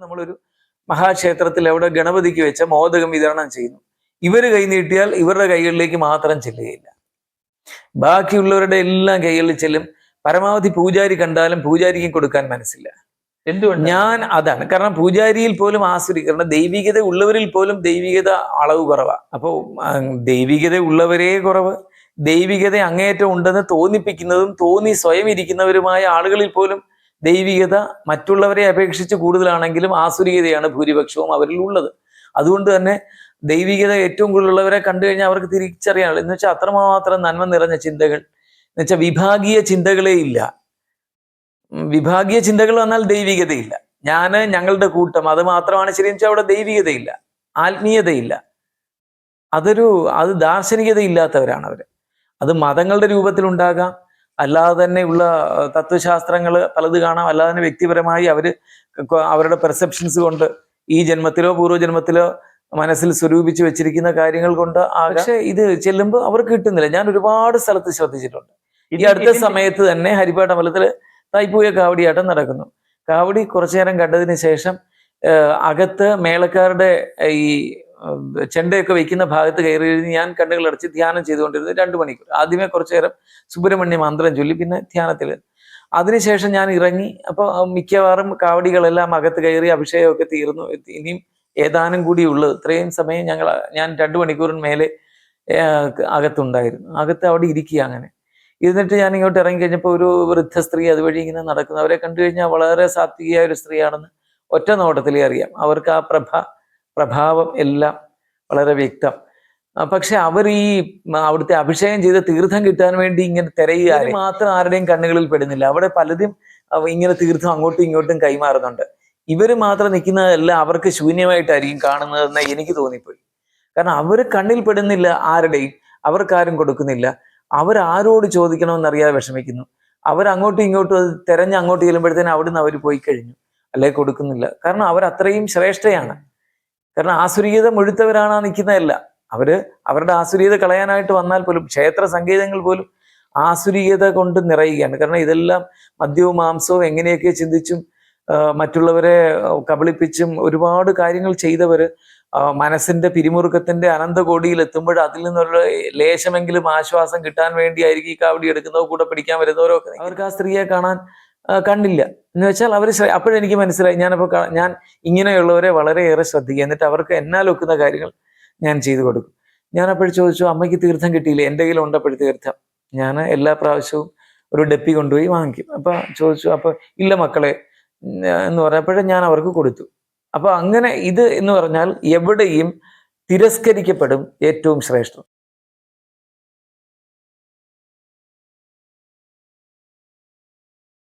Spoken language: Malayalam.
നമ്മളൊരു മഹാക്ഷേത്രത്തിൽ അവിടെ ഗണപതിക്ക് വെച്ച മോദകം വിതരണം ചെയ്യുന്നു. ഇവർ കൈ നീട്ടിയാൽ ഇവരുടെ കൈകളിലേക്ക് മാത്രം ചെല്ലുകയില്ല, ബാക്കിയുള്ളവരുടെ എല്ലാം കൈകളിൽ ചെല്ലും. പരമാവധി പൂജാരി കണ്ടാലും പൂജാരിക്ക് കൊടുക്കാൻ മനസ്സില്ല. എന്തുകൊണ്ട്? ഞാൻ അതാണ് കാരണം, പൂജാരിയിൽ പോലും കാരണം ദൈവികത ഉള്ളവരിൽ പോലും ദൈവികത അളവ് കുറവാണ്. അപ്പോൾ ദൈവികത ഉള്ളവരേ കുറവ്, ദൈവികത അങ്ങേയറ്റം ഉണ്ടെന്ന് തോന്നിപ്പിക്കുന്നതും തോന്നി സ്വയം ഇരിക്കുന്നവരുമായ ആളുകളിൽ പോലും ദൈവികത മറ്റുള്ളവരെ അപേക്ഷിച്ച് കൂടുതലാണെങ്കിലും ആസുരികതയാണ് ഭൂരിപക്ഷവും അവരിൽ ഉള്ളത്. അതുകൊണ്ട് തന്നെ ദൈവികത ഏറ്റവും കൂടുതലുള്ളവരെ കണ്ടു കഴിഞ്ഞാൽ അവർക്ക് തിരിച്ചറിയാനുള്ളത് എന്ന് വെച്ചാൽ അത്രമാത്രം നന്മ നിറഞ്ഞ ചിന്തകൾ, എന്ന് വെച്ചാൽ വിഭാഗീയ ചിന്തകളേ ഇല്ല. വിഭാഗീയ ചിന്തകൾ വന്നാൽ ദൈവികതയില്ല. ഞങ്ങളുടെ കൂട്ടം അത് മാത്രമാണ് ശരിയെന്ന് വെച്ചാൽ അവിടെ ദൈവികതയില്ല, ആത്മീയതയില്ല. അത് ദാർശനികത ഇല്ലാത്തവരാണ് അവർ. അത് മതങ്ങളുടെ രൂപത്തിലുണ്ടാകാം, അല്ലാതെ തന്നെ ഉള്ള തത്വശാസ്ത്രങ്ങൾ പലത് കാണാം, അല്ലാതെ തന്നെ വ്യക്തിപരമായി അവരുടെ പെർസെപ്ഷൻസ് കൊണ്ട് ഈ ജന്മത്തിലോ പൂർവ്വജന്മത്തിലോ മനസ്സിൽ സ്വരൂപിച്ച് വെച്ചിരിക്കുന്ന കാര്യങ്ങൾ കൊണ്ട് പക്ഷെ ഇത് ചെല്ലുമ്പോൾ അവർക്ക് കിട്ടുന്നില്ല. ഞാൻ ഒരുപാട് സ്ഥലത്ത് ശ്രദ്ധിച്ചിട്ടുണ്ട്. ഈ അടുത്ത സമയത്ത് തന്നെ ഹരിപ്പാട് അമ്പലത്തിൽ തൈപ്പൂയ കാവടിയാട്ടം നടക്കുന്നു. കാവടി കുറച്ചു നേരം കണ്ടതിന് ശേഷം അകത്ത് മേളക്കാരുടെ ഈ ചെണ്ടയൊക്കെ വയ്ക്കുന്ന ഭാഗത്ത് കയറി ഞാൻ കണ്ണുകളടച്ച് ധ്യാനം ചെയ്തുകൊണ്ടിരുന്നത് 2 മണിക്കൂർ. ആദ്യമേ കുറച്ചു നേരം സുബ്രഹ്മണ്യ മന്ത്രം ചൊല്ലി, പിന്നെ ധ്യാനത്തിൽ. അതിനുശേഷം ഞാൻ ഇറങ്ങി. അപ്പോൾ മിക്കവാറും കാവടികളെല്ലാം അകത്ത് കയറി, അഭിഷേകമൊക്കെ തീർന്നു. ഇനിയും ഏതാനും കൂടി ഉള്ളത്. ഇത്രയും സമയം ഞാൻ 2 മണിക്കൂറിന് മേലെ അകത്തുണ്ടായിരുന്നു. അകത്ത് അവിടെ ഇരിക്കുക. അങ്ങനെ ഇരുന്നിട്ട് ഞാൻ ഇങ്ങോട്ട് ഇറങ്ങി കഴിഞ്ഞപ്പോൾ ഒരു വൃദ്ധ സ്ത്രീ അതുവഴി ഇങ്ങനെ നടക്കുന്നു. അവരെ കണ്ടു കഴിഞ്ഞാൽ വളരെ സാത്വികയായ ഒരു സ്ത്രീയാണെന്ന് ഒറ്റ നോട്ടത്തിലേ അറിയാം. അവർക്ക് ആ പ്രഭാവം എല്ലാം വളരെ വ്യക്തം. പക്ഷെ അവർ അവിടുത്തെ അഭിഷേകം ചെയ്ത തീർത്ഥം കിട്ടാൻ വേണ്ടി ഇങ്ങനെ തിരയുക മാത്രം ആരുടെയും കണ്ണുകളിൽ പെടുന്നില്ല. അവിടെ പലരും ഇങ്ങനെ തീർത്ഥം അങ്ങോട്ടും ഇങ്ങോട്ടും കൈമാറുന്നുണ്ട്. ഇവര് മാത്രം നിൽക്കുന്നതെല്ലാം അവർക്ക് ശൂന്യമായിട്ടായിരിക്കും കാണുന്നതെന്ന് എനിക്ക് തോന്നിപ്പോയി. കാരണം അവർ കണ്ണിൽ പെടുന്നില്ല ആരുടെയും, അവർക്കാരും കൊടുക്കുന്നില്ല. അവരാരോട് ചോദിക്കണമെന്നറിയാതെ വിഷമിക്കുന്നു. അങ്ങോട്ടും ഇങ്ങോട്ടും അത് തിരഞ്ഞ് അങ്ങോട്ട് ചെല്ലുമ്പോഴത്തേനും അവിടുന്ന് അവർ പോയി കഴിഞ്ഞു, അല്ലെ കൊടുക്കുന്നില്ല. കാരണം അവരത്രയും ശ്രേഷ്ഠയാണ്. കാരണം ആസുരീയത മുഴുത്തവരാണ് നിൽക്കുന്നതല്ല. അവരുടെ ആസുരീയത കളയാനായിട്ട് വന്നാൽ പോലും ക്ഷേത്ര സംഗീതങ്ങൾ പോലും ആസുരീയത കൊണ്ട് നിറയുകയാണ്. കാരണം ഇതെല്ലാം മദ്യവും മാംസവും എങ്ങനെയൊക്കെ ചിന്തിച്ചും മറ്റുള്ളവരെ കബളിപ്പിച്ചും ഒരുപാട് കാര്യങ്ങൾ ചെയ്തവര് മനസ്സിന്റെ പിരിമുറുക്കത്തിന്റെ അനന്തകോടിയിൽ എത്തുമ്പോൾ അതിൽ നിന്നൊരു ലേശമെങ്കിലും ആശ്വാസം കിട്ടാൻ വേണ്ടിയായിരിക്കും ഈ കാവടി എടുക്കുന്നവോ കൂടെ പിടിക്കാൻ വരുന്നവരോ ഒക്കെ. അവർക്ക് ആ സ്ത്രീയെ കാണാൻ കണ്ടില്ല എന്ന് വെച്ചാൽ അപ്പോഴെനിക്ക് മനസ്സിലായി. ഞാൻ ഇങ്ങനെയുള്ളവരെ വളരെയേറെ ശ്രദ്ധിക്കുക. എന്നിട്ട് അവർക്ക് എന്നാൽ ഒക്കുന്ന കാര്യങ്ങൾ ഞാൻ ചെയ്തു കൊടുക്കും. ഞാൻ അപ്പോഴും ചോദിച്ചു, അമ്മയ്ക്ക് തീർത്ഥം കിട്ടിയില്ലേ? എൻ്റെ കയ്യിൽ ഉണ്ടപ്പോഴും തീർത്ഥം. ഞാൻ എല്ലാ പ്രാവശ്യവും ഒരു ഡപ്പി കൊണ്ടുപോയി വാങ്ങിക്കും. അപ്പൊ ചോദിച്ചു, അപ്പൊ ഇല്ല മക്കളെ എന്ന് പറഞ്ഞപ്പോഴും ഞാൻ അവർക്ക് കൊടുത്തു. അപ്പൊ അങ്ങനെ ഇത് എന്ന് പറഞ്ഞാൽ എവിടെയും തിരസ്കരിക്കപ്പെടും ഏറ്റവും ശ്രേഷ്ഠം.